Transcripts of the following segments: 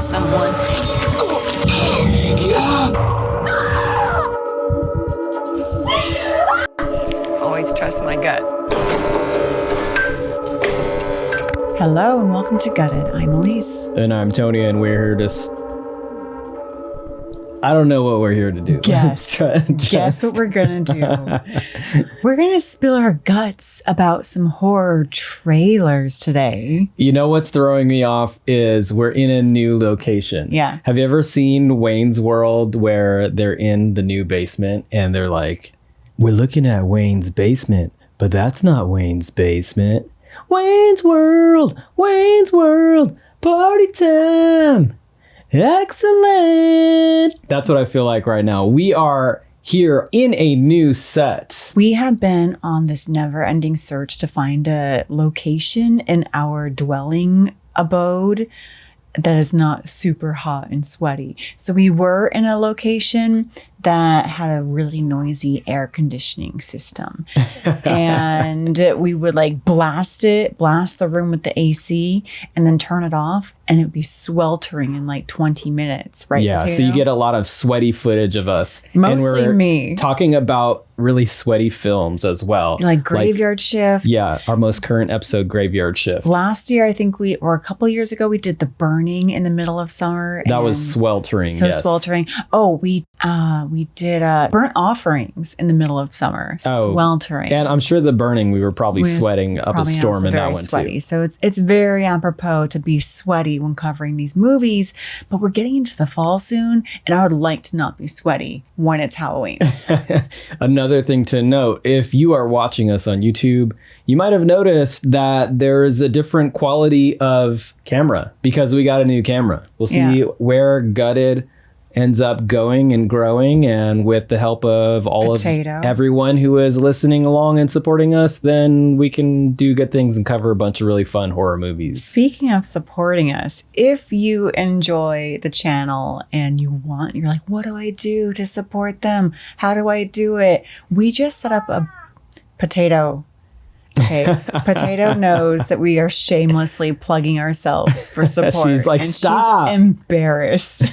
on someone. Always trust my gut. Hello and welcome to Gutted. I'm Elise. And I'm Tony, and we're here to... I don't know what we're here to do. Guess what we're going to do. We're going to spill our guts about some horror trailers today. You know what's throwing me off is we're in a new location. Yeah. Have you ever seen Wayne's World where they're in the new basement and they're like, we're looking at Wayne's basement, but that's not Wayne's basement. Wayne's World, party time. Excellent. That's what I feel like right now. We are here in a new set. We have been on this never-ending search to find a location in our dwelling abode that is not super hot and sweaty. So we were in a location that had a really noisy air conditioning system. And we would like blast the room with the AC and then turn it off, and it would be sweltering in like 20 minutes, right? Yeah, Potato? so you get a lot of sweaty footage of us. Mostly and we're me. Talking about really sweaty films as well. Like Graveyard Shift. Yeah, our most current episode, Graveyard Shift. Last year, I think or a couple years ago, we did The Burning in the middle of summer. That was sweltering, yes. Sweltering. Oh, we did Burnt Offerings in the middle of summer. Sweltering. And I'm sure The Burning, we were probably sweating up a storm in that one sweaty. too. So it's very apropos to be sweaty when covering these movies, but we're getting into the fall soon, and I would like to not be sweaty when it's Halloween. Another thing to note, if you are watching us on YouTube, you might have noticed that there is a different quality of camera because we got a new camera. We'll see where Gutted ends up going and growing, and with the help of everyone who is listening along and supporting us, then we can do good things and cover a bunch of really fun horror movies. Speaking of supporting us, if you enjoy the channel and you're like, what do I do to support them? How do I do it? We just set up a Potato. Okay, Potato knows that we are shamelessly plugging ourselves for support. She's like, stop. She's embarrassed.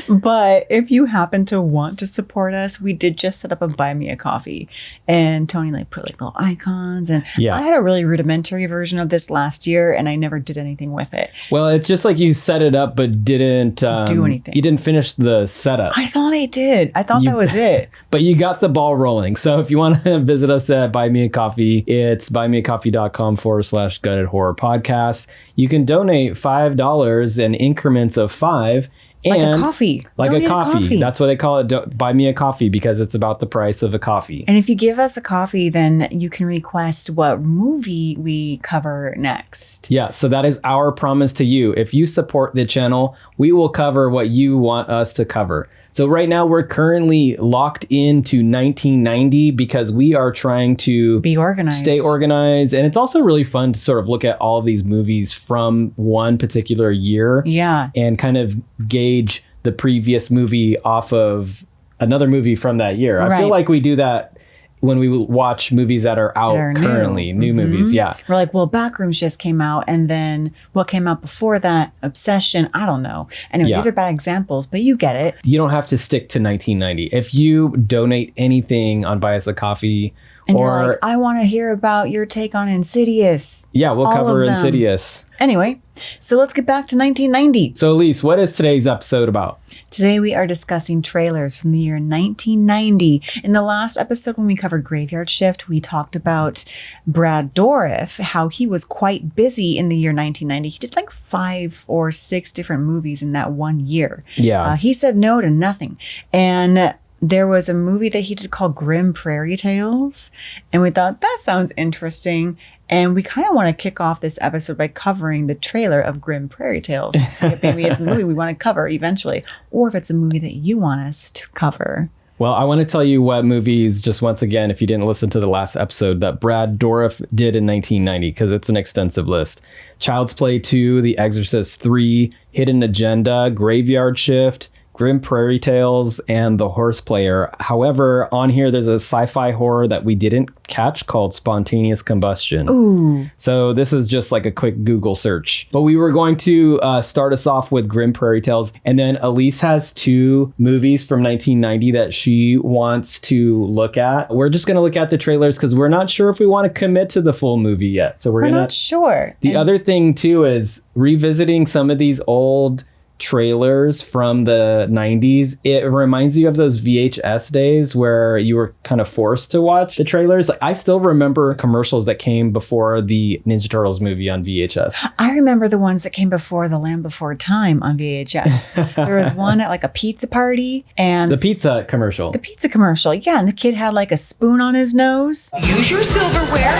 But if you happen to want to support us, we did just set up a Buy Me a Coffee. And Tony put little icons. And I had a really rudimentary version of this last year, and I never did anything with it. Well, it's just like you set it up, but didn't do anything. You didn't finish the setup. I thought I did. I thought that was it. But you got the ball rolling. So if you want to visit us at Buy Me a Coffee, it's buymeacoffee.com/Gutted Horror Podcast. You can donate $5 in increments of 5. Like a coffee. Like a coffee. That's what they call it. Buy me a coffee, because it's about the price of a coffee. And if you give us a coffee, then you can request what movie we cover next. Yeah, so that is our promise to you. If you support the channel, we will cover what you want us to cover. So right now we're currently locked into 1990 because we are trying to be organized, stay organized. And it's also really fun to sort of look at all of these movies from one particular year. Yeah. And kind of gauge the previous movie off of another movie from that year. Right. I feel like we do that when we watch movies that are out currently, new movies. Yeah. We're like, well, Backrooms just came out, and then what came out before that? Obsession. I don't know. Anyway, these are bad examples, but you get it. You don't have to stick to 1990. If you donate anything on Buy Us a Coffee, and you're like, I want to hear about your take on Insidious. Yeah, we'll cover Insidious. Anyway, so let's get back to 1990. So Elise, what is today's episode about? Today we are discussing trailers from the year 1990. In the last episode when we covered Graveyard Shift, we talked about Brad Dourif, how he was quite busy in the year 1990. He did like 5 or 6 different movies in that one year. Yeah. He said no to nothing. And there was a movie that he did called Grim Prairie Tales. And we thought, that sounds interesting. And we kind of want to kick off this episode by covering the trailer of Grim Prairie Tales. So if maybe it's a movie we want to cover eventually, or if it's a movie that you want us to cover. Well, I want to tell you what movies, just once again, if you didn't listen to the last episode, that Brad Dourif did in 1990, because it's an extensive list. Child's Play 2, The Exorcist 3, Hidden Agenda, Graveyard Shift, Grim Prairie Tales and The Horse Player. However, on here, there's a sci-fi horror that we didn't catch called Spontaneous Combustion. Ooh. So this is just like a quick Google search. But we were going to start us off with Grim Prairie Tales. And then Elise has 2 movies from 1990 that she wants to look at. We're just going to look at the trailers because we're not sure if we want to commit to the full movie yet. So we're not sure. The other thing too is revisiting some of these old trailers from the 90s. It reminds you of those VHS days where you were kind of forced to watch the trailers. Like, I still remember commercials that came before the Ninja Turtles movie on VHS. I remember the ones that came before The Land Before Time on VHS. There was one at like a pizza party and The pizza commercial. the pizza commercial. Yeah, and the kid had like a spoon on his nose. Use your silverware.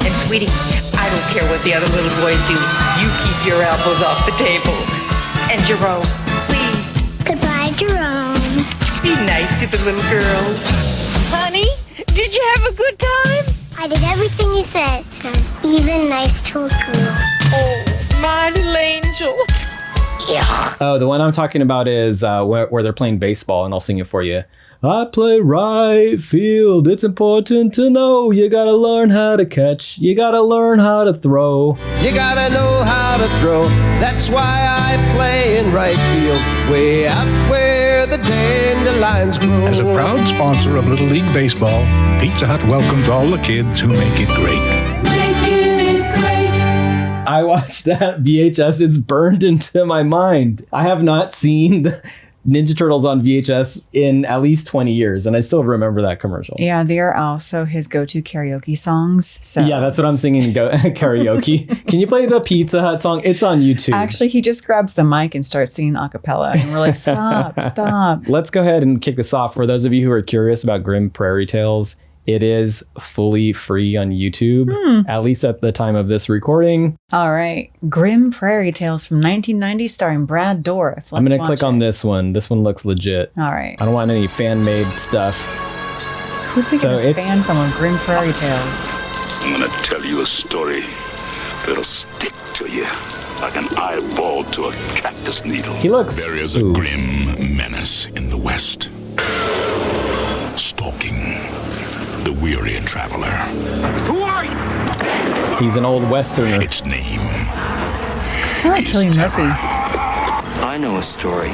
And sweetie, I don't care what the other little boys do. You keep your elbows off the table. And Jerome, please, Goodbye, Jerome. be nice to the little girls. Honey, did you have a good time? I did everything you said. I was even nice to a girl. Oh, my little angel. Yeah. Oh, the one I'm talking about is where they're playing baseball, and I'll sing it for you. I play right field. It's important to know. You gotta learn how to catch. You gotta learn how to throw. You gotta know how to throw. That's why I play in right field, way out where the dandelions grow. As a proud sponsor of Little League Baseball, Pizza Hut welcomes all the kids who make it great. I watched that VHS. It's burned into my mind. I have not seen the Ninja Turtles on VHS in at least 20 years, and I still remember that commercial. Yeah, they are also his go-to karaoke songs. So Yeah, that's what I'm singing karaoke. Can you play the Pizza Hut song? It's on YouTube. actually he just grabs the mic and starts singing a cappella, and we're like, stop, stop. Let's go ahead and kick this off. For those of you who are curious about Grim Prairie Tales, it is fully free on YouTube, at least at the time of this recording. All right, Grim Prairie Tales from 1990, starring Brad Dourif. I'm going to click on this one. This one looks legit. All right. I don't want any fan-made stuff. Who's making So a it's- fan from a Grim Prairie Tales? I'm gonna tell you a story that'll stick to you like an eyeball to a cactus needle. He looks... There is a Ooh. grim menace in the west, stalking the weary traveler. Who are you? He's an old Westerner. Its name It's kind of like is Killian terror. Murphy. I know a story.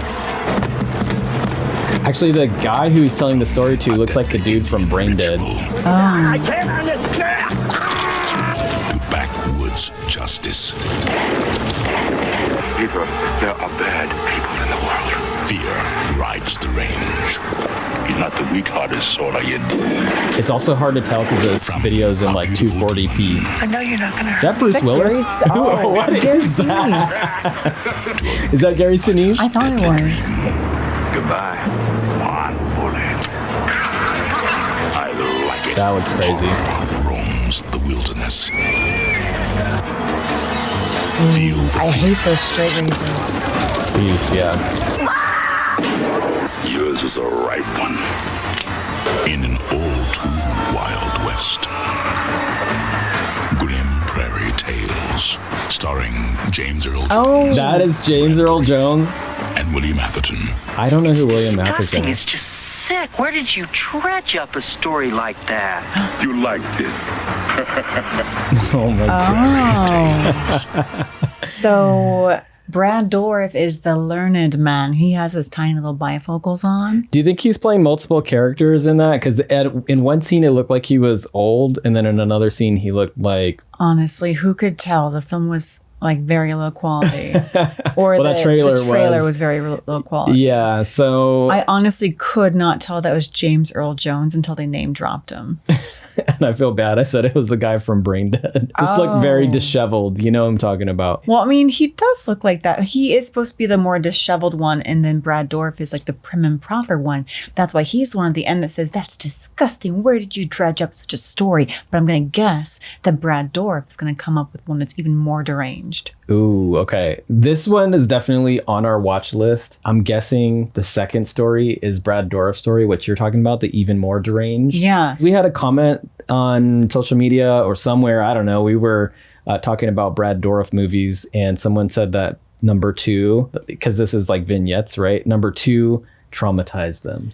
Actually, the guy who he's telling the story to looks like the dude from Brain Dead. I can't understand. To backwoods justice. People, there are bad people in the world. Fear rides the range. You're not the weak-hearted sort, are you? It's also hard to tell because this video's in like 240p. I know you're not gonna Is that Bruce Willis? What Gary is that? Sinise. Is that Gary Sinise? I thought it was. Goodbye, Juan Bully. I like it. That looks crazy. Roams the wilderness. Feel the I hate those straight razors. Yeesh, yeah. Yours is a ripe one. in an all too wild west. Grim Prairie Tales, starring James Earl Oh, That is James Earl Jones. and William Atherton. I don't know who William Disgusting. Atherton It's is. just sick. Where did you dredge up a story like that? You liked it. Oh my god. so Brad Dourif is the learned man. He has his tiny little bifocals on. Do you think he's playing multiple characters in that? Because in one scene it looked like he was old, and then in another scene he looked like... Honestly, who could tell? The film was like very low quality. Or Well, that trailer the trailer was- was very low quality. Yeah, so... I honestly could not tell that was James Earl Jones until they name dropped him. And I feel bad. I said it was the guy from Brain Dead. Just looked very disheveled. You know what I'm talking about. Well, I mean, he does look like that. He is supposed to be the more disheveled one, and then Brad Dourif is like the prim and proper one. That's why he's the one at the end that says, "That's disgusting. Where did you dredge up such a story?" But I'm going to guess that Brad Dourif is going to come up with one that's even more deranged. Ooh, okay. This one is definitely on our watch list. I'm guessing the second story is Brad Dourif's story, what you're talking about, the even more deranged. Yeah. We had a comment on social media or somewhere, I don't know. We were talking about Brad Dourif movies, and someone said that Number 2, because this is like vignettes, right? Number 2 traumatized them.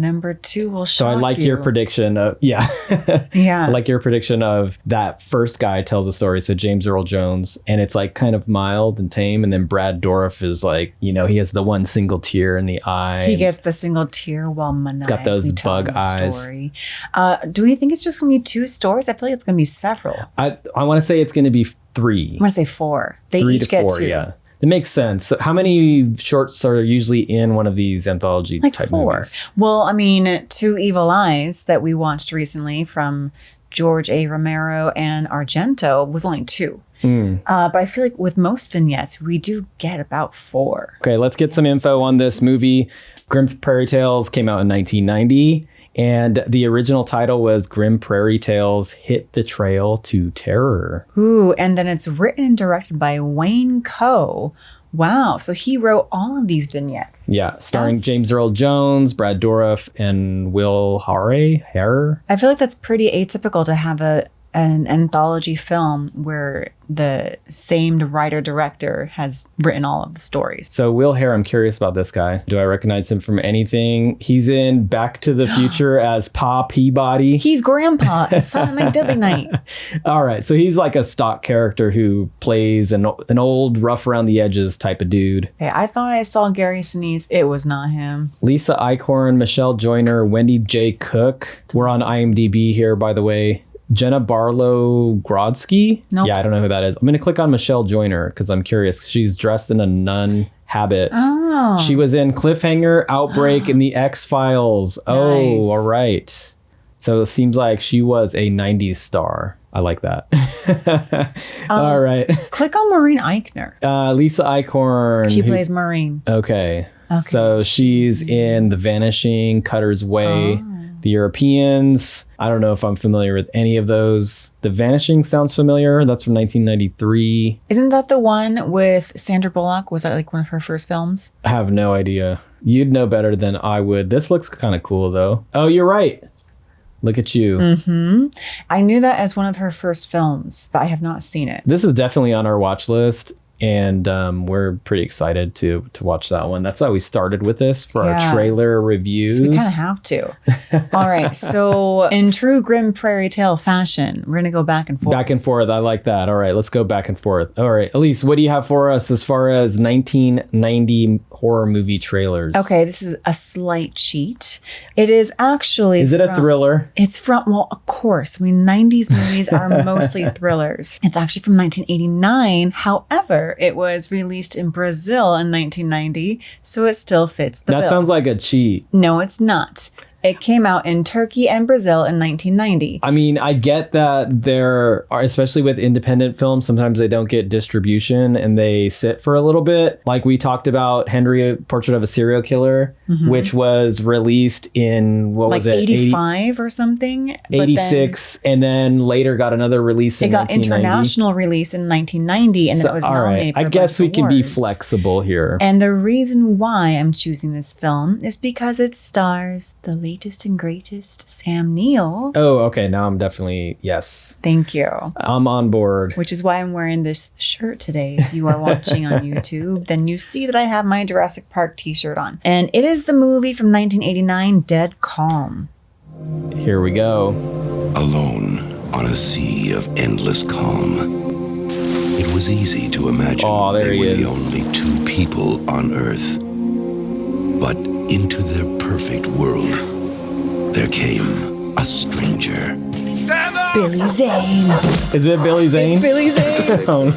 Number 2 will shock So I like you. your prediction of, yeah. Yeah. I like your prediction of that first guy tells a story. So James Earl Jones, and it's like kind of mild and tame. And then Brad Dourif is like, he has the one single tear in the eye. He gets the single tear while maniacally got those telling bug the eyes. story. Do we think it's just going to be 2 stories? I feel like it's going to be several. I want to say it's going to be 3. I'm going to say 4. They 3 each to get 4, 2. yeah. It makes sense. So how many shorts are usually in one of these anthology Like type 4. movies? Well, I mean, 2 Evil Eyes that we watched recently from George A. Romero and Argento was only 2. But I feel like with most vignettes, we do get about 4. Okay, let's get some info on this movie. Grim Prairie Tales came out in 1990. And the original title was Grim Prairie Tales Hit the Trail to Terror. Ooh, and then it's written and directed by Wayne Coe. Wow, so he wrote all of these vignettes. Yeah, starring That's- James Earl Jones, Brad Dourif, and Will Harrer. I feel like that's pretty atypical to have an anthology film where the same writer-director has written all of the stories. So Will Harrer, I'm curious about this guy. Do I recognize him from anything? He's in Back to the Future as Pa Peabody. He's Grandpa in Silent Night, Deadly Night. All right, so he's like a stock character who plays an old rough around the edges type of dude. Okay, I thought I saw Gary Sinise. It was not him. Lisa Eichhorn, Michelle Joyner, Wendy J. Cook. We're on IMDb here, by the way. Jenna Barlow Grodsky? Nope. Yeah, I don't know who that is. I'm going to click on Michelle Joyner because I'm curious. She's dressed in a nun habit. Oh. She was in Cliffhanger, Outbreak, and The X-Files. Oh, Nice. all right. So it seems like she was a 90s star. I like that. All right. Click on Maureen Eichner. Lisa Eichhorn. She who- plays Maureen. Okay. So she's in The Vanishing, Cutter's Way, The Europeans. I don't know if I'm familiar with any of those. The Vanishing sounds familiar. That's from 1993. Isn't that the one with Sandra Bullock? Was that like one of her first films? I have no idea. You'd know better than I would. This looks kind of cool, though. Oh, you're right. Look at you. I knew that as one of her first films, but I have not seen it. This is definitely on our watch list. And we're pretty excited to watch that one. That's why we started with this for Yeah. our trailer reviews. So we kind of have to. All right. So in true Grim Prairie Tale fashion, we're going to go back and forth. Back and forth. I like that. All right, let's go back and forth. All right, Elise, what do you have for us as far as 1990 horror movie trailers? Okay, this is a slight cheat. It is actually. Is it a thriller? It's from, well, of course. I mean, 90s movies are mostly thrillers. It's actually from 1989. However, it was released in Brazil in 1990, so it still fits the bill. That sounds like a cheat. No, it's not. It came out in Turkey and Brazil in 1990. I mean, I get that there are, especially with independent films, sometimes they don't get distribution and they sit for a little bit. Like we talked about Henry, Portrait of a Serial Killer, which was released in, what Like was it? 85 or something. but 86, and then later got another release It in got 1990. international release in 1990, and then it was all nominated right, for I guess a we bunch can of be awards. flexible here. And the reason why I'm choosing this film is because it stars the latest and greatest Sam Neill. Oh, okay. Now I'm definitely, yes. Thank you. I'm on board. Which is why I'm wearing this shirt today. If you are watching on YouTube, then you see that I have my Jurassic Park t-shirt on. And it is the movie from 1989, Dead Calm. Here we go. Alone on a sea of endless calm. It was easy to imagine Oh, there they he were is. the only two people on Earth. But into their perfect world, there came a stranger. Billy Zane. Is it Billy Zane? Billy Zane.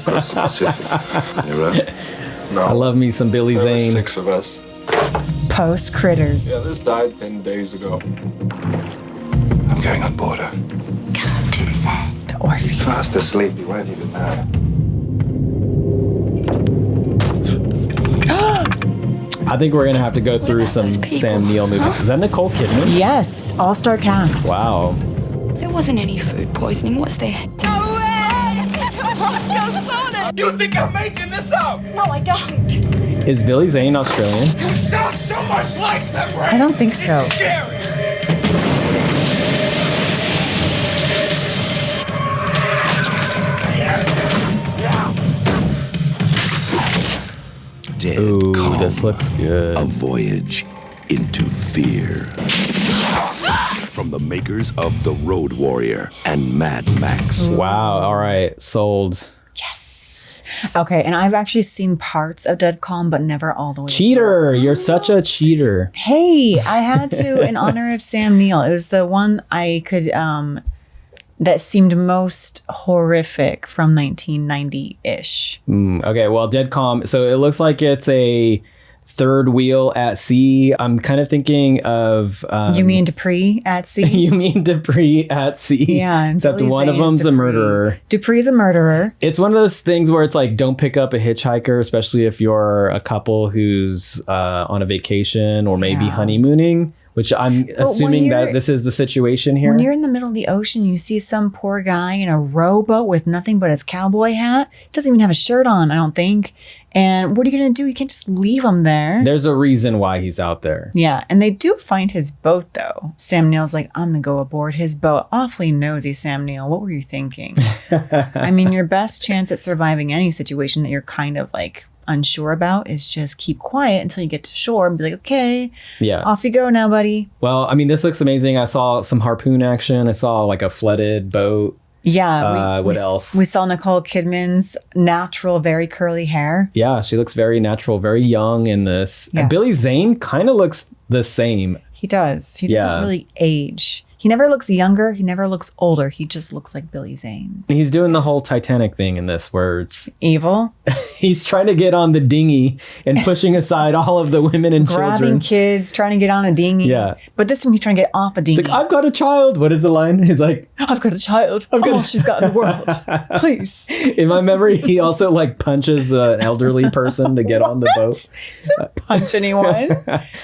I love me some Billy Zane. 6 of us. Post Critters. Yeah, this died 10 days ago. I'm going on board her. The Orpheus. Fast asleep, you weren't even there. I think we're going to have to go through some Sam Neill movies. Is that Nicole Kidman? Yes, all-star cast. Wow. There wasn't any food poisoning, was there? No way! You think I'm making this up? No, I don't. Is Billy Zane Australian? You sound so much like them, right? I don't think so. It's scary. Dead Ooh, Calm. this looks good. A voyage into fear. From the makers of The Road Warrior and Mad Max. Wow. All right. Sold. Yes. Okay, and I've actually seen parts of Dead Calm, but never all the way. Cheater. You're such a cheater. Hey, I had to in honor of Sam Neill. It was the one I could that seemed most horrific from 1990-ish. Okay, well, Dead Calm. So it looks like it's a third wheel at sea. I'm kind of thinking of... you mean Dupree at sea? You mean Dupree at sea? Yeah. Except Billy one of Zane's them's a Dupree. murderer. Dupree's a murderer. It's one of those things where it's like, don't pick up a hitchhiker, especially if you're a couple who's on a vacation or maybe honeymooning, which I'm assuming that this is the situation here. When you're in the middle of the ocean, you see some poor guy in a rowboat with nothing but his cowboy hat. Doesn't even have a shirt on, I don't think. And what are you going to do? You can't just leave him there. There's a reason why he's out there. Yeah, and they do find his boat, though. Sam Neill's like, I'm going to go aboard his boat. Awfully nosy, Sam Neill. What were you thinking? I mean, your best chance at surviving any situation that you're kind of like unsure about is just keep quiet until you get to shore and be like, okay, off you go now, buddy. Well, I mean, this looks amazing. I saw some harpoon action. I saw like a flooded boat. Yeah. What else? We saw Nicole Kidman's natural, very curly hair. Yeah, she looks very natural, very young in this. Yes. And Billy Zane kind of looks the same. He does. He doesn't really age. He never looks younger. He never looks older. He just looks like Billy Zane. He's doing the whole Titanic thing in this where it's... evil. He's trying to get on the dinghy and pushing aside all of the women and Grabbing children. kids, trying to get on a dinghy. Yeah. But this time he's trying to get off a dinghy. It's like, I've got a child. What is the line? He's like, I've got a child. She's got in the world. Please. In my memory, he also like punches an elderly person to get on the boat. He doesn't punch anyone.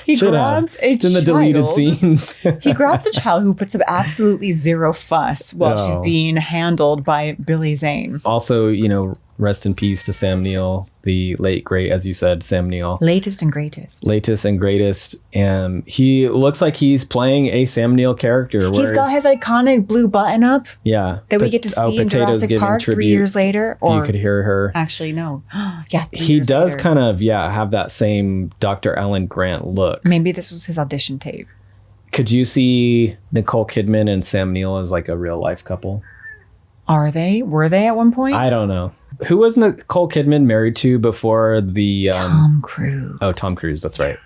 He Should grabs have. a It's in the deleted scenes. He grabs a child who puts up absolutely zero fuss while she's being handled by Billy Zane. Also, you know, rest in peace to Sam Neill, the late, great, as you said, Sam Neill. Latest and greatest. Latest and greatest. And he looks like he's playing a Sam Neill character. He's got his iconic blue button up. Yeah. That we get to see in Jurassic Park 3 years later. Or you could hear her. Actually, no. Yeah. He does kind of, have that same Dr. Alan Grant look. Maybe this was his audition tape. Could you see Nicole Kidman and Sam Neill as like a real life couple? Are they? Were they at one point? I don't know. Who was Nicole Kidman married to before the... Tom Cruise. Oh, Tom Cruise. That's right.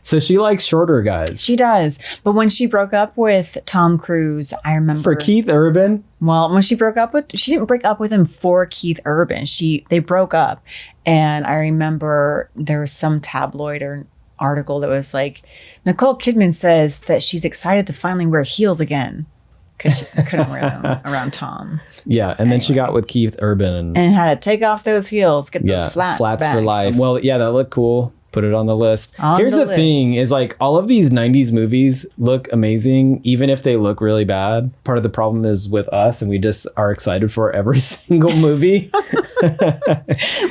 So she likes shorter guys. She does. But when she broke up with Tom Cruise, I remember... For Keith Urban? Well, when she broke up with... She didn't break up with him for Keith Urban. They broke up. And I remember there was some tabloid or article that was like, Nicole Kidman says that she's excited to finally wear heels again because she couldn't wear them around Tom. Yeah, and then she got with Keith Urban and had to take off those heels, get those flats back. For life. Well, yeah, that looked cool. Put it on the list. Here's the the thing is like all of these 90s movies look amazing, even if they look really bad. Part of the problem is with us and we just are excited for every single movie.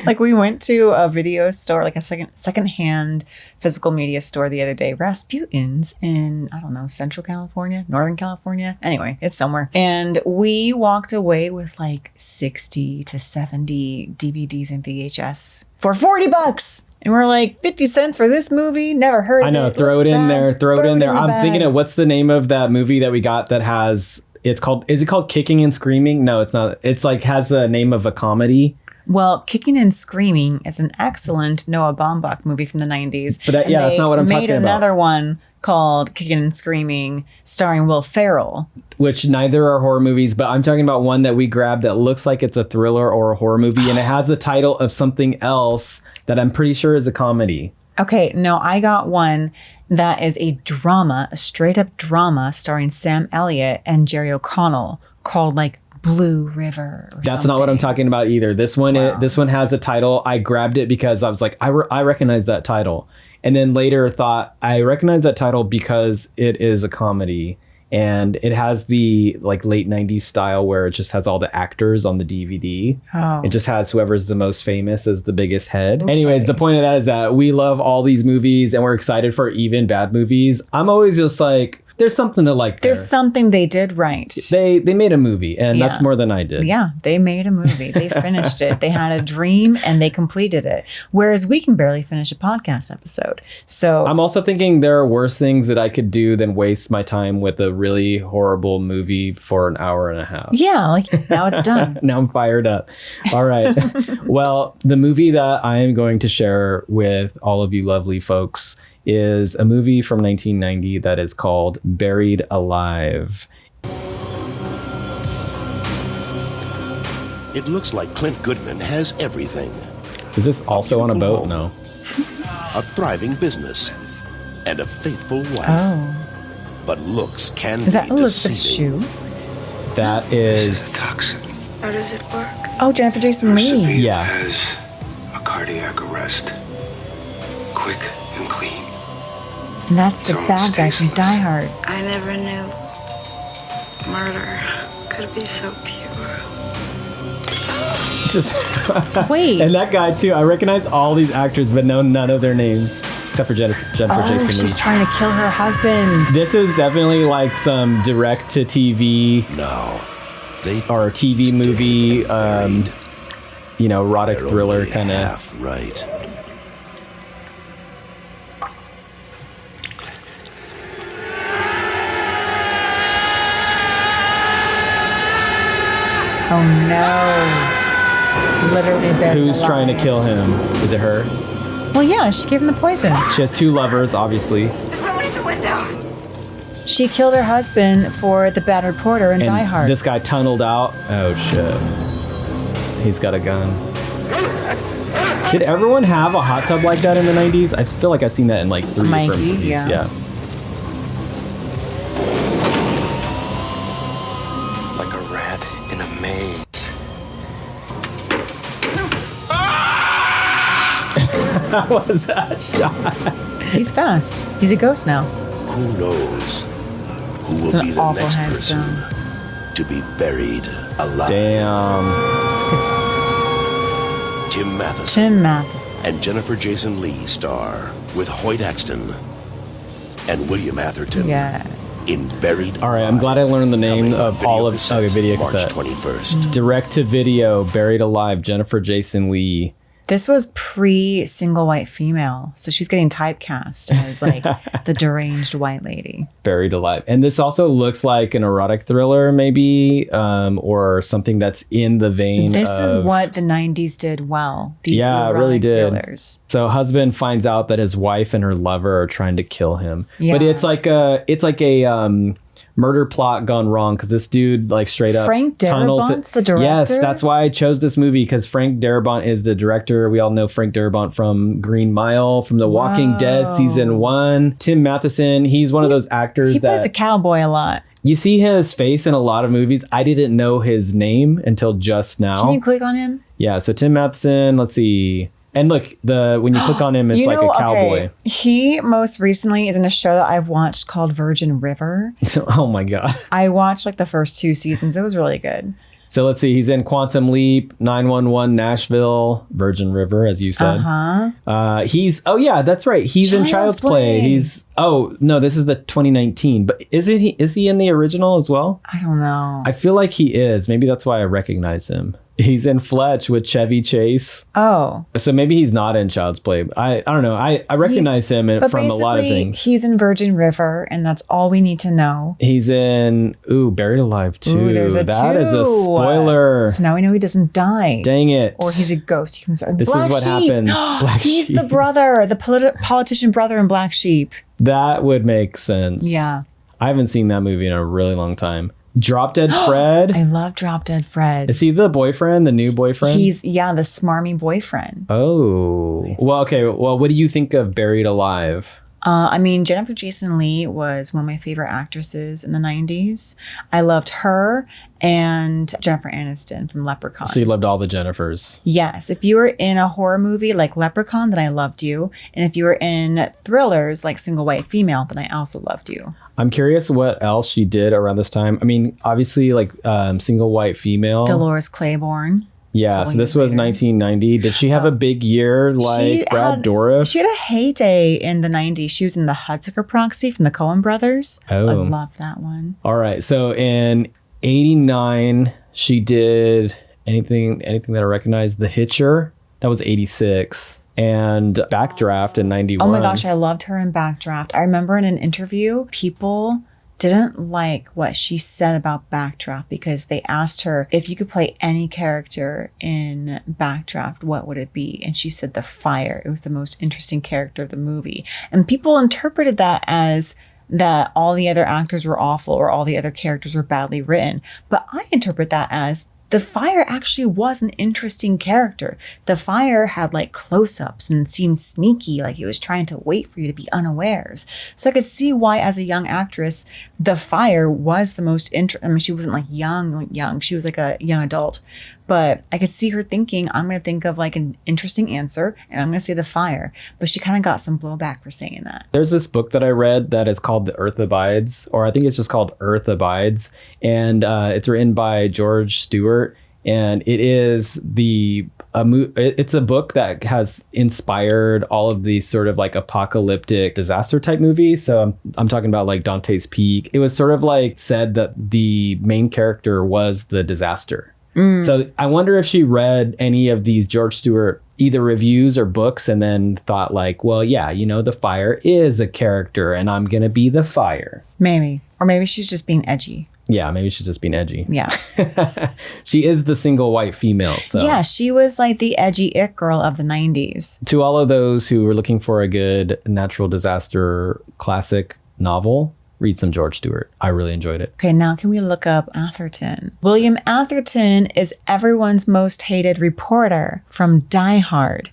Like we went to a video store, like a secondhand physical media store the other day, Rasputin's in, I don't know, Central California, Northern California. Anyway, it's somewhere. And we walked away with like 60 to 70 DVDs and VHS for $40. And we're like, 50 cents for this movie? Never heard of it. I know, throw it in there. Throw it in there. I'm thinking of what's the name of that movie that we got that has, is it called Kicking and Screaming? No, it's not. It's like has the name of a comedy. Well, Kicking and Screaming is an excellent Noah Baumbach movie from the 90s. But that's not what I'm talking about. They made another one called Kicking and Screaming starring Will Ferrell. Which neither are horror movies, but I'm talking about one that we grabbed that looks like it's a thriller or a horror movie, and it has the title of something else that I'm pretty sure is a comedy. Okay, no, I got one that is a drama, a straight up drama starring Sam Elliott and Jerry O'Connell called like Blue River. That's not what I'm talking about either. This one, this one has a title. I grabbed it because I was like, I recognize that title. And then later thought, I recognize that title because it is a comedy. And it has the like late 90s style where it just has all the actors on the DVD. Oh. It just has whoever's the most famous as the biggest head. Okay. Anyways, the point of that is that we love all these movies and we're excited for even bad movies. I'm always just like, there's something to like there. There's something they did right. They made a movie, and that's more than I did. Yeah, they made a movie. They finished it. They had a dream and they completed it. Whereas we can barely finish a podcast episode. So I'm also thinking there are worse things that I could do than waste my time with a really horrible movie for an hour and a half. Yeah, like now it's done. Now I'm fired up. All right. Well, the movie that I am going to share with all of you lovely folks is a movie from 1990 that is called Buried Alive. It looks like Clint Goodman has everything. Is this also on a boat? Home, No. A thriving business and a faithful wife. Oh. But looks can Is that be Elizabeth's deceiving. shoe? That is... How does it work? Oh, Jennifer Jason Leigh. Yeah. Has a cardiac arrest. Quick and clean. And that's the bad guy from Die Hard. I never knew murder could be so pure. Just Wait. And that guy too. I recognize all these actors, but know none of their names except for Jennifer Jason Leigh. She's trying to kill her husband. This is definitely like some direct to TV or TV movie, erotic thriller kind of. Right. Oh no. Literally buried Who's alive. trying to kill him? Is it her? Well, yeah, she gave him the poison. She has two lovers, obviously. There's someone at the window. She killed her husband for the bad reporter in Die Hard. This guy tunneled out. Oh shit. He's got a gun. Did everyone have a hot tub like that in the 90s? I feel like I've seen that in like 3 different movies. Yeah. Like a rat in a maze. How was that shot? He's fast. He's a ghost now. Who knows who It's will an be the awful next headstone. person to be buried alive? Damn. Tim Matheson Tim Matheson. and Jennifer Jason Leigh star with Hoyt Axton and William Atherton Yes. in Buried All right, I'm glad I learned the name of all of video March cassette. 21st. Direct to video, Buried Alive, Jennifer Jason Leigh. This was pre-single white female, so she's getting typecast as like the deranged white lady. Buried Alive. And this also looks like an erotic thriller, maybe, or something that's in the vein This of... is what the 90s did well. These Yeah, it really erotic did. thrillers. So husband finds out that his wife and her lover are trying to kill him. Yeah. But it's like a murder plot gone wrong because this dude like straight up Frank tunnels Darabont's the director? Yes, that's why I chose this movie, because Frank Darabont is the director. We all know Frank Darabont from Green Mile, from The Walking Dead season 1. Tim Matheson, he's one of those actors He that plays a cowboy a lot. you see his face in a lot of movies. I didn't know his name until just now. Can you click on him? Yeah, so Tim Matheson, let's see. And look, when you click on him, it's You like know, a cowboy. okay, he most recently is in a show that I've watched called Virgin River. Oh my God. I watched like the first 2 seasons. It was really good. So let's see. He's in Quantum Leap, 911, Nashville, Virgin River, as you said. Oh yeah, that's right. He's in Child's Play. This is the 2019. But is he in the original as well? I don't know. I feel like he is. Maybe that's why I recognize him. He's in Fletch with Chevy Chase. Oh. So maybe he's not in Child's Play. I don't know. I recognize him from a lot of things. He's in Virgin River, and that's all we need to know. He's in Buried Alive 2. Ooh, there's a That 2. is a spoiler. So now we know he doesn't die. Dang it. Or he's a ghost. He comes back. This Black is what Sheep. happens. Black He's Sheep. the brother, the politician brother in Black Sheep. That would make sense. Yeah. I haven't seen that movie in a really long time. Drop Dead Fred. I love Drop Dead Fred. Is he the boyfriend, the new boyfriend? He's, the smarmy boyfriend. Oh. Well, okay. Well, what do you think of Buried Alive? Jennifer Jason Leigh was one of my favorite actresses in the 90s. I loved her and Jennifer Aniston from Leprechaun. So you loved all the Jennifers. Yes. If you were in a horror movie like Leprechaun, then I loved you. And if you were in thrillers like Single White Female, then I also loved you. I'm curious what else she did around this time. I mean, obviously, like Single White Female. Dolores Claiborne. Yeah, so this was 1990. Did she have a big year like Brad Dourif? She had a heyday in the 90s. She was in the Hudsucker Proxy from the Coen brothers. Oh. I love that one. All right. So in 89, she did anything that I recognize. The Hitcher, that was 86. And Backdraft in 91. Oh my gosh, I loved her in Backdraft. I remember in an interview, people didn't like what she said about Backdraft because they asked her, if you could play any character in Backdraft, what would it be? And she said the fire. It was the most interesting character of the movie. And people interpreted that as that all the other actors were awful or all the other characters were badly written. But I interpret that as the fire actually was an interesting character. The fire had like close-ups and seemed sneaky, like he was trying to wait for you to be unawares. So I could see why, as a young actress, the fire was the most interesting. I mean, she wasn't like young. She was like a young adult. But I could see her thinking, I'm going to think of like an interesting answer and I'm going to say the fire. But she kind of got some blowback for saying that. There's this book that I read that is called The Earth Abides, or I think it's just called Earth Abides. And it's written by George Stewart. And it is it's a book that has inspired all of these sort of like apocalyptic disaster type movies. So I'm talking about like Dante's Peak. It was sort of like said that the main character was the disaster. So I wonder if she read any of these George Stewart either reviews or books and then thought like, well, yeah, you know, the fire is a character and I'm going to be the fire. Maybe. Or maybe she's just being edgy. Yeah, maybe she's just being edgy. Yeah. She is the single white female. So yeah, she was like the edgy it girl of the 90s. To all of those who were looking for a good natural disaster classic novel, read some George Stewart. I really enjoyed it. Okay, now can we look up Atherton? William Atherton is everyone's most hated reporter from Die Hard.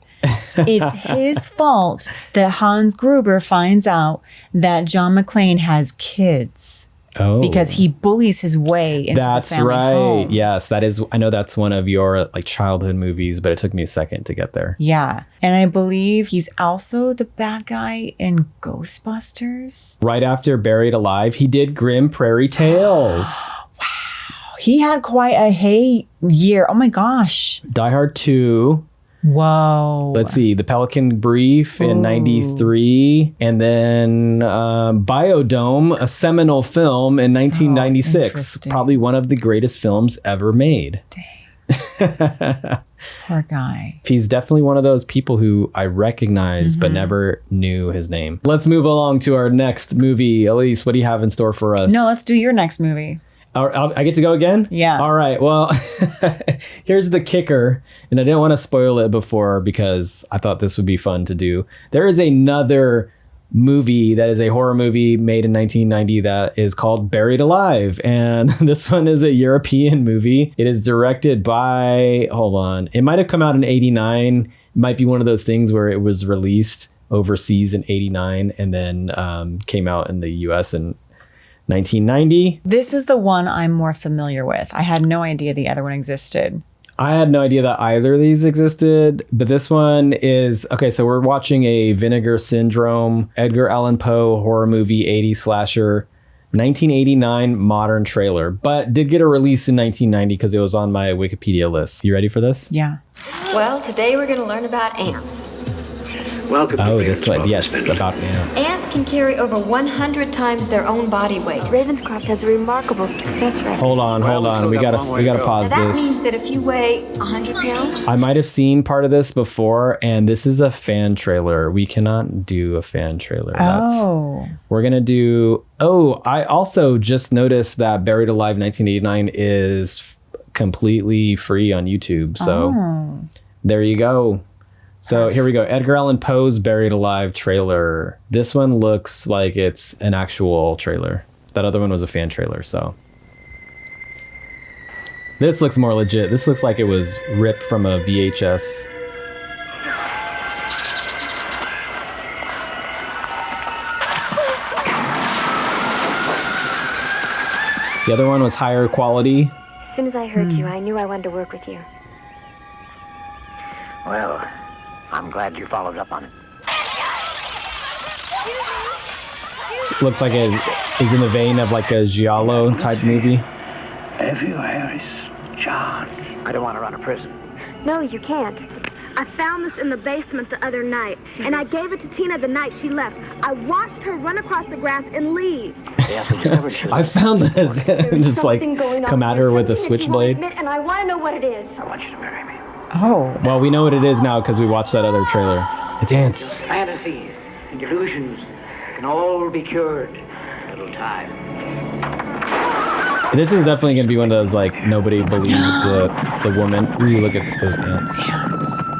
It's his fault that Hans Gruber finds out that John McClane has kids. Oh. Because he bullies his way into the family home. Yes, that is. I know that's one of your like childhood movies, but it took me a second to get there. Yeah. And I believe he's also the bad guy in Ghostbusters. Right after Buried Alive, he did Grim Prairie Tales. Wow. He had quite a year. Oh my gosh. Die Hard 2. Whoa. Let's see. The Pelican Brief in 93. And then Biodome, a seminal film in 1996. Probably one of the greatest films ever made. Dang. Poor guy. He's definitely one of those people who I recognize but never knew his name. Let's move along to our next movie. Elise, what do you have in store for us? No, let's do your next movie. I get to go again? Yeah. All right. Well, here's the kicker. And I didn't want to spoil it before because I thought this would be fun to do. There is another movie that is a horror movie made in 1990 that is called Buried Alive. And this one is a European movie. It is directed by, hold on, it might have come out in 89. It might be one of those things where it was released overseas in 89 and then came out in the US in 1990. This is the one I'm more familiar with. I had no idea the other one existed. I had no idea that either of these existed, but this one is, okay, so we're watching a Vinegar Syndrome, Edgar Allan Poe horror movie, 80s slasher, 1989 modern trailer, but did get a release in 1990 because it was on my Wikipedia list. You ready for this? Yeah. Well, today we're going to learn about ants. Welcome. Oh, this one. Yes, about ants. Ants can carry over 100 times their own body weight. Ravenscroft has a remarkable success rate. Hold on. We gotta pause That this. means that if you weigh 100 pounds... I might have seen part of this before, and this is a fan trailer. We cannot do a fan trailer. We're gonna do... Oh, I also just noticed that Buried Alive 1989 is completely free on YouTube. So there you go. So here we go. Edgar Allan Poe's Buried Alive trailer. This one looks like it's an actual trailer. That other one was a fan trailer, so. This looks more legit. This looks like it was ripped from a VHS. The other one was higher quality. As soon as I heard you, I knew I wanted to work with you. Well, I'm glad you followed up on it. Looks like it is in the vein of like a giallo type movie. Have you, Harris? John, I don't want to run a prison. No, you can't. I found this in the basement the other night, and I gave it to Tina the night she left. I watched her run across the grass and leave. Yes, we discovered she I found this. Just like come at her with a switchblade. And I want to know what it is. I want you to marry me. Oh. Well, we know what it is now because we watched that other trailer. It's ants. Fantasies and delusions can all be cured in a little time. This is definitely going to be one of those, like, nobody believes the woman. Ooh, look at those ants. Ants.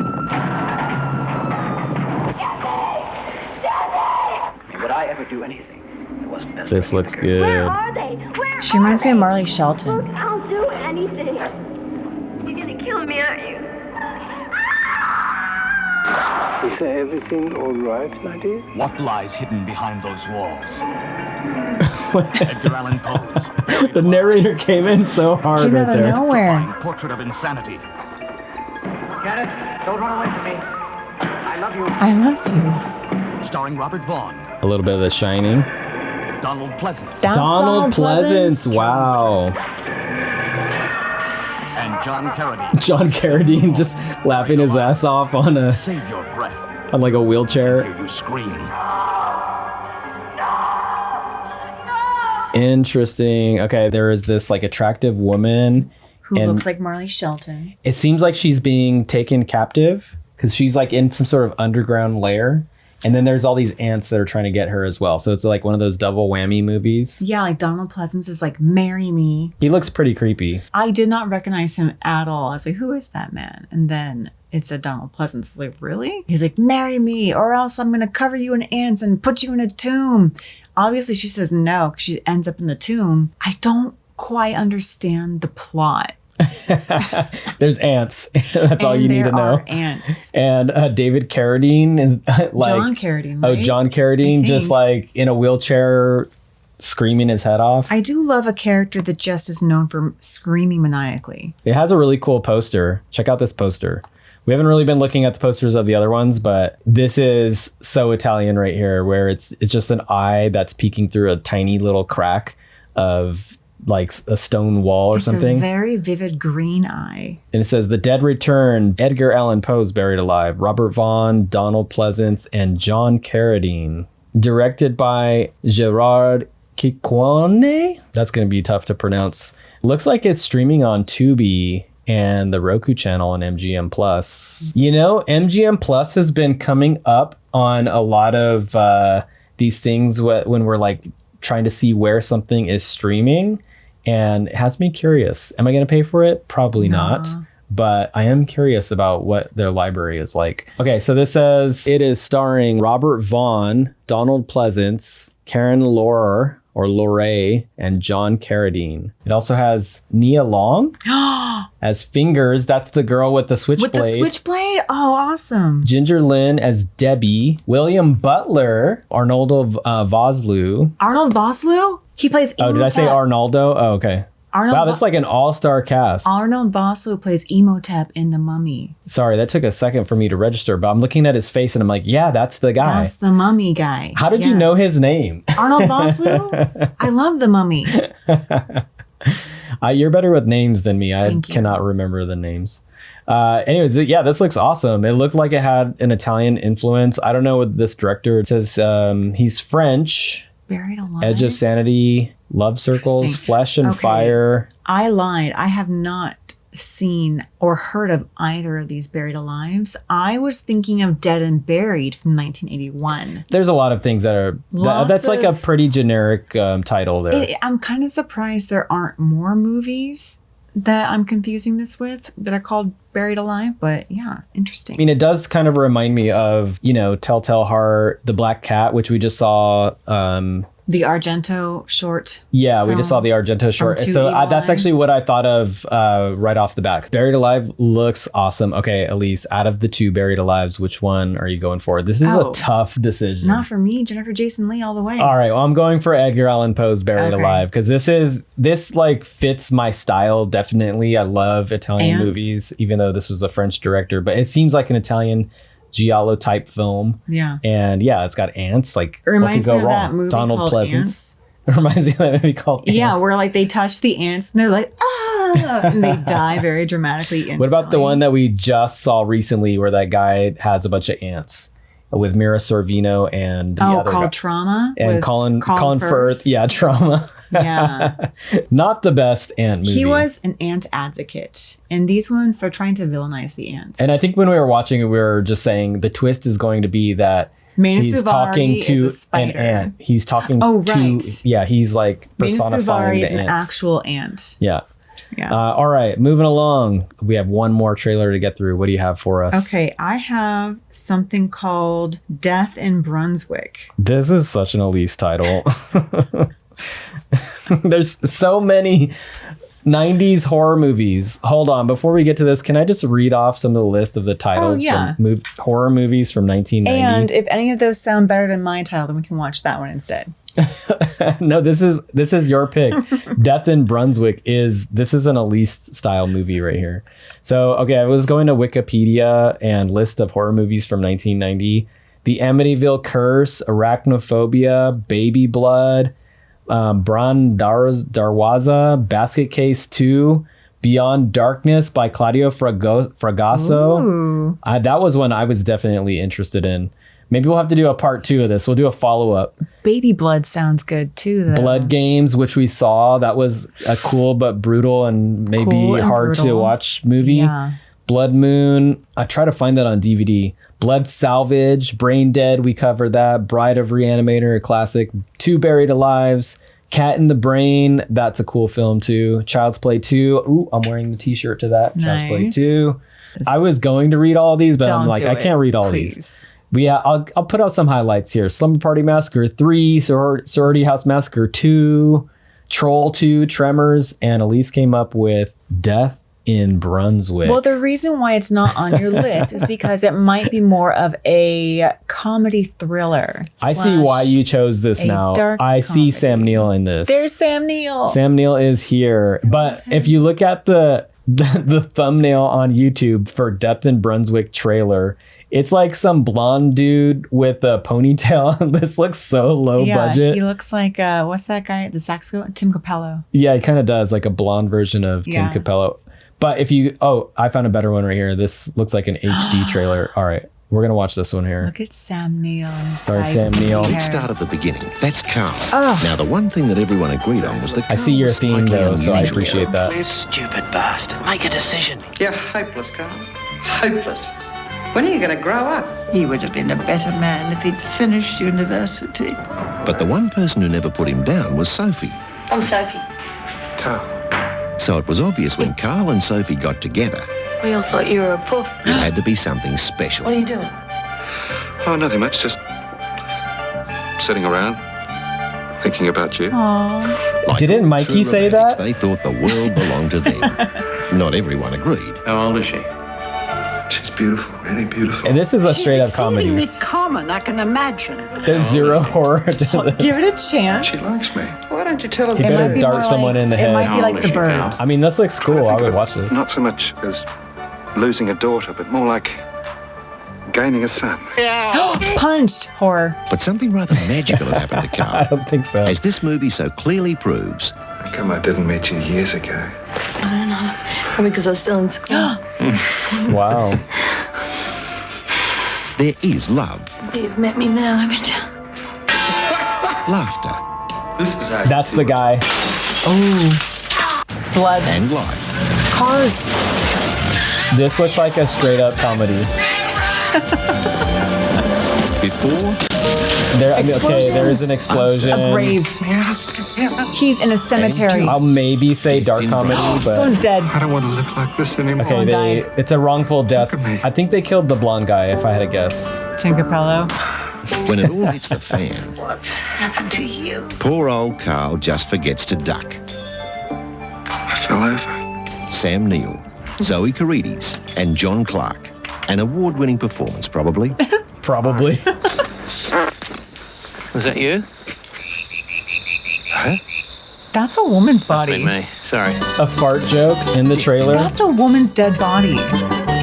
Would I ever do anything that wasn't best? This looks good. Where are they? Where She reminds me of Marley Shelton. Look, I'll do anything. You're gonna kill me, aren't you? Is everything all right, my dear? What lies hidden behind those walls? Edgar Allan Poe's The narrator came in so hard Came right out of there. nowhere. Portrait of Insanity. Janet, don't run away from me. I love you. I love you. Starring Robert Vaughn. A little bit of The Shining. Donald Pleasance. That's Donald Pleasance. Wow. And John Carradine. John Carradine just laughing his ass off on Save your breath. on like a wheelchair. Hear you scream. Interesting. Okay, there is this like attractive woman Who and looks like Marley Shelton. it seems like she's being taken captive because she's like in some sort of underground lair. And then there's all these ants that are trying to get her as well. So it's like one of those double whammy movies. Yeah, like Donald Pleasance is like, marry me. He looks pretty creepy. I did not recognize him at all. I was like, who is that man? And then it said Donald Pleasance. I was like, really? He's like, marry me or else I'm going to cover you in ants and put you in a tomb. Obviously, she says no because she ends up in the tomb. I don't quite understand the plot. There's ants. That's all you need to know. There are ants. And David Carradine is like John Carradine, right? Oh, John Carradine, just like in a wheelchair, screaming his head off. I do love a character that just is known for screaming maniacally. It has a really cool poster. Check out this poster. We haven't really been looking at the posters of the other ones, but this is so Italian right here, where it's just an eye that's peeking through a tiny little crack of like a stone wall or something. It's a very vivid green eye. And it says, The Dead Return, Edgar Allan Poe's buried alive, Robert Vaughn, Donald Pleasance, and John Carradine. Directed by Gerard Ciccone. That's going to be tough to pronounce. Looks like it's streaming on Tubi and the Roku channel and MGM Plus. You know, MGM Plus has been coming up on a lot of these things when we're like trying to see where something is streaming. And it has me curious. Am I going to pay for it? Probably not. But I am curious about what their library is like. Okay, so this says it is starring Robert Vaughn, Donald Pleasance, Karen Lorre, and John Carradine. It also has Nia Long as Fingers. That's the girl with the switchblade. With the switchblade? Oh, awesome. Ginger Lynn as Debbie. William Butler, Arnoldo Vosloo. Arnold Vosloo? He plays Oh, did I say Arnoldo? Oh, okay. Wow, that's like an all-star cast. Arnold Vosloo plays Imhotep in The Mummy. Sorry, that took a second for me to register, but I'm looking at his face and I'm like, yeah, that's the guy. That's the Mummy guy. How did you know his name? Arnold Vosloo? I love The Mummy. You're better with names than me. I cannot remember the names. Anyways, yeah, this looks awesome. It looked like it had an Italian influence. I don't know what this director, it says he's French. Buried Alive? Edge of Sanity, Love Circles, Flesh and Fire. I lied. I have not seen or heard of either of these Buried Alives. I was thinking of Dead and Buried from 1981. There's a lot of things that are, that's like a pretty generic title there. I'm kind of surprised there aren't more movies that I'm confusing this with that are called Buried Alive, but yeah, interesting. I mean, it does kind of remind me of, you know, Telltale Heart, The Black Cat, which we just saw. The Argento short. Yeah, we just saw the Argento short. So that's actually what I thought of right off the bat. Buried Alive looks awesome. Okay, Elise, out of the two Buried Alives, which one are you going for? This is a tough decision. Not for me. Jennifer Jason Leigh all the way. All right, well, I'm going for Edgar Allan Poe's Buried Alive because this like fits my style definitely. I love Italian movies, even though this was a French director, but it seems like an Italian giallo type film. Yeah. And yeah, it's got ants. Like, it reminds what can go me of wrong? that movie Donald called Pleasance. Ants. It reminds me of that movie called Ants. Yeah, where like they touch the ants and they're like, ah. and they die very dramatically instantly. What about the one that we just saw recently where that guy has a bunch of ants with Mira Sorvino and the other called guy. Trauma? And with Colin Firth. Yeah, Trauma. Yeah. Not the best ant movie. He was an ant advocate. And these ones, they're trying to villainize the ants. And I think when we were watching it, we were just saying the twist is going to be that Mena he's Suvari talking to is a an spider. ant. He's talking right. to, yeah, he's like Mena personifying Suvari is the an ants. actual ant. Yeah. Yeah. All right, moving along. We have one more trailer to get through. What do you have for us? Okay, I have something called Death in Brunswick. This is such an Elise title. There's so many 90s horror movies. Hold on, before we get to this, can I just read off some of the list of the titles from horror movies from 1990? And if any of those sound better than my title, then we can watch that one instead. No, this is your pick. Death in Brunswick this is an Elise style movie right here. So, okay, I was going to Wikipedia and list of horror movies from 1990. The Amityville Curse, Arachnophobia, Baby Blood, Bran Darwaza, Basket Case 2, Beyond Darkness by Claudio Fragasso. That was one I was definitely interested in. Maybe we'll have to do a part 2 of this. We'll do a follow-up. Baby Blood sounds good too, though. Blood Games, which we saw. That was a cool but brutal and maybe hard to watch movie. Yeah. Blood Moon. I try to find that on DVD. Blood Salvage, Brain Dead. We covered that. Bride of Reanimator, a classic. 2 Buried Alives. Cat in the Brain. That's a cool film too. Child's Play 2. Ooh, I'm wearing the t-shirt to that. Child's Play 2. I was going to read all these, but I'm like, I can't read all these. But yeah, I'll put out some highlights here. Slumber Party Massacre 3, Sorority House Massacre 2, Troll 2, Tremors, and Elise came up with Death in Brunswick. Well, the reason why it's not on your list is because it might be more of a comedy thriller. I see why you chose this now. I see Sam Neill in this. There's Sam Neill. Sam Neill is here. But if you look at the thumbnail on YouTube for Death in Brunswick trailer, it's like some blonde dude with a ponytail. This looks so low budget. He looks like, what's that guy? The saxophone? Tim Capello. Yeah, it kind of does, like a blonde version of Tim Capello. But if you, I found a better one right here. This looks like an HD trailer. All right, we're going to watch this one here. Look at Sam Neill. Sorry, Sam Neill. Let's start at the beginning. That's Carl. Now, the one thing that everyone agreed on was that I see your theme, though, so I appreciate that. Stupid bastard. Make a decision. You're hopeless, Carl. Hopeless. When are you going to grow up? He would have been a better man if he'd finished university. But the one person who never put him down was Sophie. I'm Sophie. Carl. So it was obvious when Carl and Sophie got together, We all thought you were a puff. it had to be something special. What are you doing? Oh, nothing much. Just sitting around, thinking about you. Aww. Like Didn't all Mikey true say romantics, that? They thought the world belonged to them. Not everyone agreed. How old is she? She's beautiful, really beautiful. And this is a straight up Exceedingly comedy. common, I can imagine. There's zero horror to this. Give it a chance. She likes me. Why don't you tell He him? better dart someone in the head. It might be like The How old is she now? Burbs. I mean, this looks cool. I would watch this. Not so much as losing a daughter, but more like gaining a son. Punched horror. But something rather magical had happened to I Carl. don't think so. As this movie so clearly proves, How come I didn't meet you years ago? I don't know. Probably because I was still in school. Wow. there is love, You've met me now, haven't you? laughter, This is how That's the guy. Oh. Blood. and life. Cars. This looks like a straight up comedy. Before, There is an explosion. A grave. He's in a cemetery. I'll maybe say dark comedy, but Someone's dead. I don't want to live like this anymore. okay, died. it's a wrongful death. Look at me. I think they killed the blonde guy, if I had to guess. Tim Capello. when it all hits the fan, What's happened to you? poor old Carl just forgets to duck. I fell over. Sam Neill, Zoe Carides, and John Clark. An award-winning performance, probably. Probably. Was that you? Huh? That's a woman's body. Me. Sorry. A fart joke in the trailer. That's a woman's dead body.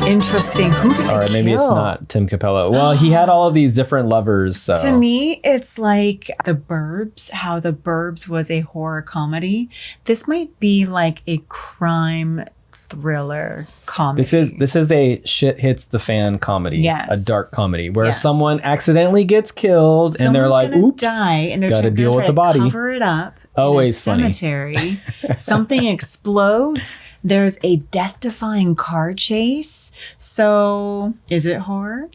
Interesting. Who did they Or maybe kill? it's not Tim Capello. Well, he had all of these different lovers. So. To me, it's like The Burbs, how The Burbs was a horror comedy. This might be like a crime thriller comedy. This is a shit hits the fan comedy. Yes. A dark comedy where Yes. someone accidentally gets killed and they're like, gonna oops, die, and they're gotta gonna deal try with the to body. cover it up. Always in a funny. cemetery. Something explodes. There's a death-defying car chase. So, is it horror?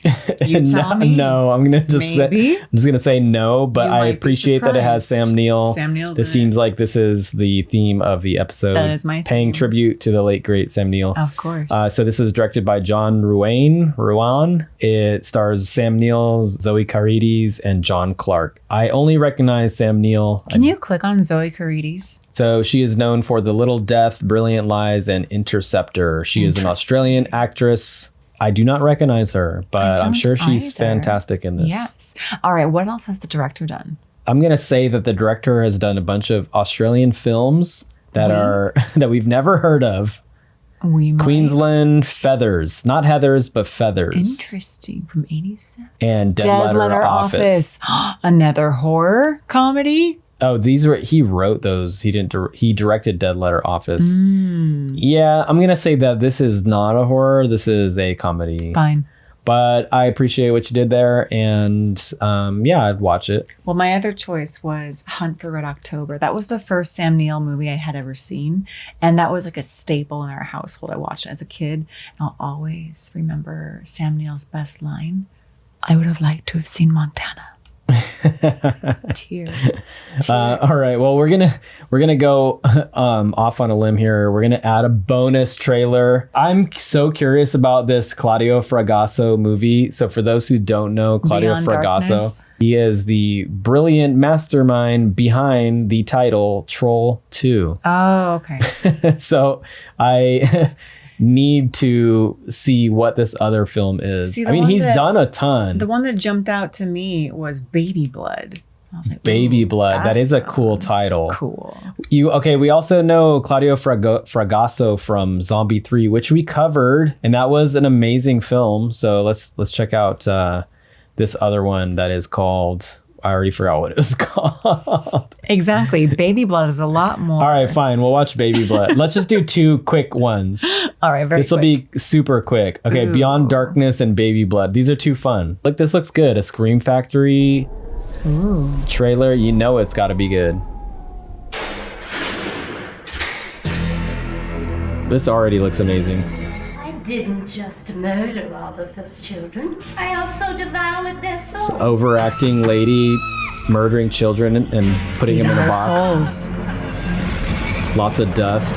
You tell me. No, I'm just Maybe. gonna say no, but You I might be appreciate that it has surprised. Sam Neill. Sam Neill's This in it. seems like this is the theme of the episode. That is my paying theme. tribute to the late great Sam Neill. Of course. So this is directed by John Ruan. It stars Sam Neill, Zoe Carides, and John Clark. I only recognize Sam Neill. Can you click on Zoe Carides? So she is known for The Little Death, Brilliant Lies, and Interceptor. She is an Australian actress. I do not recognize her, but I'm sure she's fantastic in this. Yes. All right. What else has the director done? I'm going to say that the director has done a bunch of Australian films that are that we've never heard of. Queensland Feathers. Not Heathers, but Feathers. Interesting. From 87. And Dead Letter Office. Another horror comedy? Oh, he wrote those. He didn't. He directed Dead Letter Office. Yeah, I'm gonna say that this is not a horror. This is a comedy. Fine. But I appreciate what you did there, and yeah, I'd watch it. Well, my other choice was Hunt for Red October. That was the first Sam Neill movie I had ever seen, and that was like a staple in our household. I watched it as a kid, and I'll always remember Sam Neill's best line: "I would have liked to have seen Montana." Tears. All right. Well, we're gonna go off on a limb here. We're gonna add a bonus trailer. I'm so curious about this Claudio Fragasso movie. So for those who don't know, Claudio Beyond Fragasso, Darkness. he is the brilliant mastermind behind the title Troll 2. Oh, okay. So I need to see what this other film is. See, I mean, he's done a ton. The one that jumped out to me was Baby Blood. I was like, Baby Blood. That is a cool title. Cool. We also know Claudio Fragasso from Zombie 3, which we covered, and that was an amazing film. So let's check out this other one that is called, I already forgot what it was called. Exactly. Baby Blood is a lot more. All right, fine. We'll watch Baby Blood. Let's just do 2 quick ones. All right, This will be super quick. Okay, Ooh. Beyond Darkness and Baby Blood. These are 2 fun. Look, this looks good. A Scream Factory trailer. You know it's got to be good. This already looks amazing. I didn't just murder all of those children. I also devoured their souls. This overacting lady murdering children and putting them in a box. Souls. Lots of dust.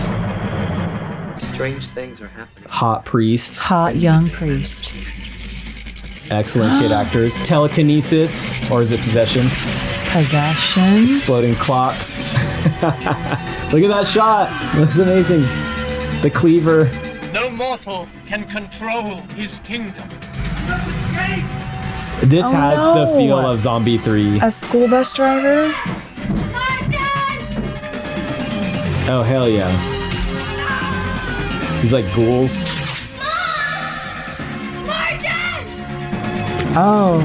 Strange things are happening. Hot priest. Hot young priest. Excellent kid actors. Telekinesis, or is it possession? Possession. Exploding clocks. Look at that shot. That's amazing. The cleaver. No mortal can control his kingdom. This Oh, has no. the feel of Zombie 3. A school bus driver? Oh, hell yeah. He's like ghouls. Oh.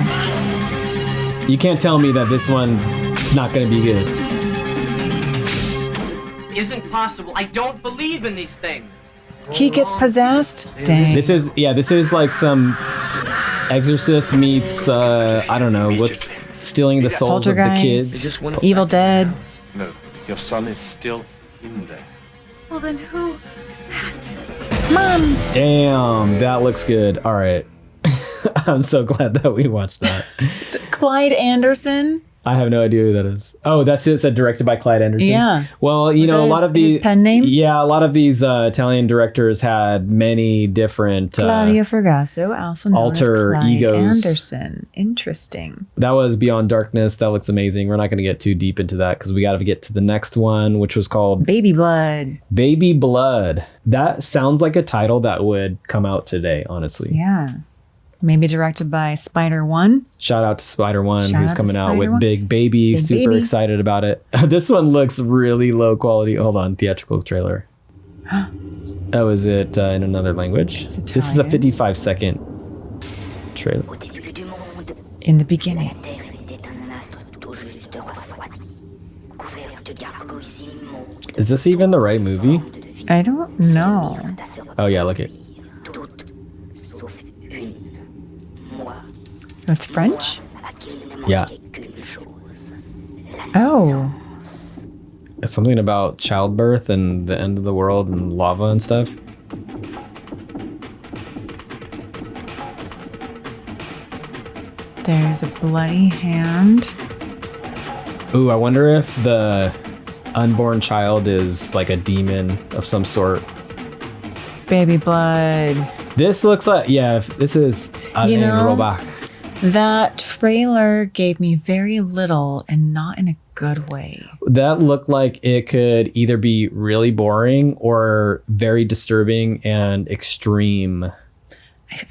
You can't tell me that this one's not going to be good. Isn't possible. I don't believe in these things. He gets possessed? Dang. This is like some Exorcist meets, I don't know, what's stealing the souls of the kids. Evil Dead. No, your son is still in there. Well, then who is that? Mom. Damn, that looks good. All right. I'm so glad that we watched that. Clyde Anderson. I have no idea who that is. Oh, that's it. It said directed by Clyde Anderson. Yeah. Well, you know, a lot of these his pen name. Yeah, a lot of these Italian directors had many different Claudio Fragasso, also known alter as Clyde egos. Anderson. Interesting. That was Beyond Darkness. That looks amazing. We're not going to get too deep into that because we got to get to the next one, which was called Baby Blood. Baby Blood. That sounds like a title that would come out today, honestly. Yeah. Maybe directed by Spider One. Shout out to Spider One, Shout who's out to coming out with Spider-One. Big Baby. Big Super Baby. excited about it. This one looks really low quality. Hold on, theatrical trailer. Oh, is it in another language? This is a 55-second trailer. In the beginning. Is this even the right movie? I don't know. Oh yeah, look it. It's French? Yeah. Oh. It's something about childbirth and the end of the world and lava and stuff. There's a bloody hand. Ooh, I wonder if the unborn child is like a demon of some sort. Baby blood. This looks like, yeah, this is Robach. That trailer gave me very little and not in a good way. That looked like it could either be really boring or very disturbing and extreme.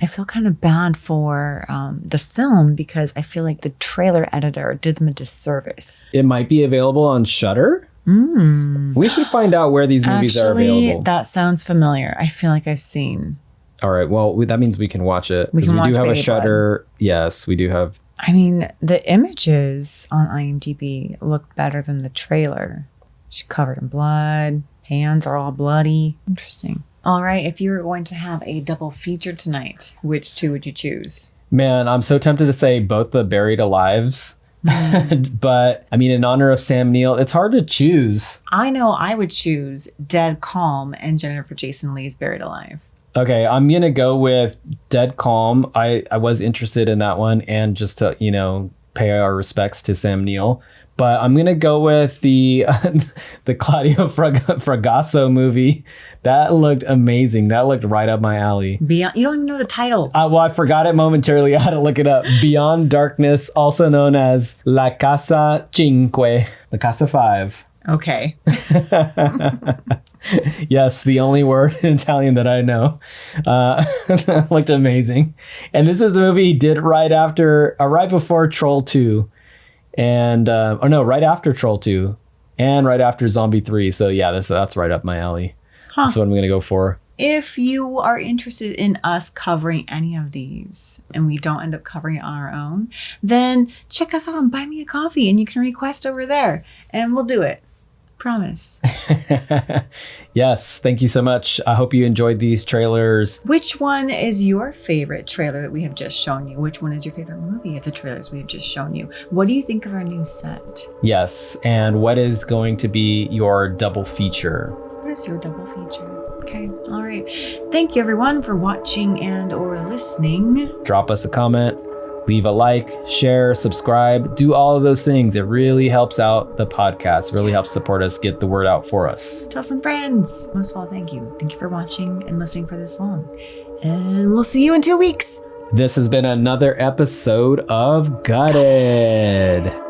I feel kind of bad for the film because I feel like the trailer editor did them a disservice. It might be available on Shudder. We should find out where these movies are available. That sounds familiar. I feel like I've seen. All right. Well, that means we can watch it. We do have a Shudder. Yes, we do have. I mean, the images on IMDb look better than the trailer. She's covered in blood. Hands are all bloody. Interesting. All right. If you were going to have a double feature tonight, which two would you choose? Man, I'm so tempted to say both the Buried Alives. But I mean, in honor of Sam Neill, it's hard to choose. I know I would choose Dead Calm and Jennifer Jason Leigh's Buried Alive. Okay, I'm going to go with Dead Calm. I was interested in that one, and just to, pay our respects to Sam Neill. But I'm going to go with the Claudio Fragasso movie. That looked amazing. That looked right up my alley. You don't even know the title. Well, I forgot it momentarily. I had to look it up. Beyond Darkness, also known as La Casa Cinque. La Casa 5. Okay. Yes, the only word in Italian that I know. Looked amazing. And this is the movie he did right before Troll 2. And, right after Troll 2. And right after Zombie 3. So yeah, that's right up my alley. That's what I'm going to go for. If you are interested in us covering any of these and we don't end up covering it on our own, then check us out on Buy Me a Coffee and you can request over there and we'll do it. Promise. Yes, thank you so much. I hope you enjoyed these trailers. Which one is your favorite trailer that we have just shown you? Which one is your favorite movie of the trailers we have just shown you? What do you think of our new set? Yes, and what is going to be your double feature? What is your double feature? Okay, all right. Thank you everyone for watching and or listening. Drop us a comment. Leave a like, share, subscribe, do all of those things. It really helps out the podcast, really helps support us, get the word out for us. Tell some friends. Most of all, thank you. Thank you for watching and listening for this long. And we'll see you in 2 weeks. This has been another episode of Gutted.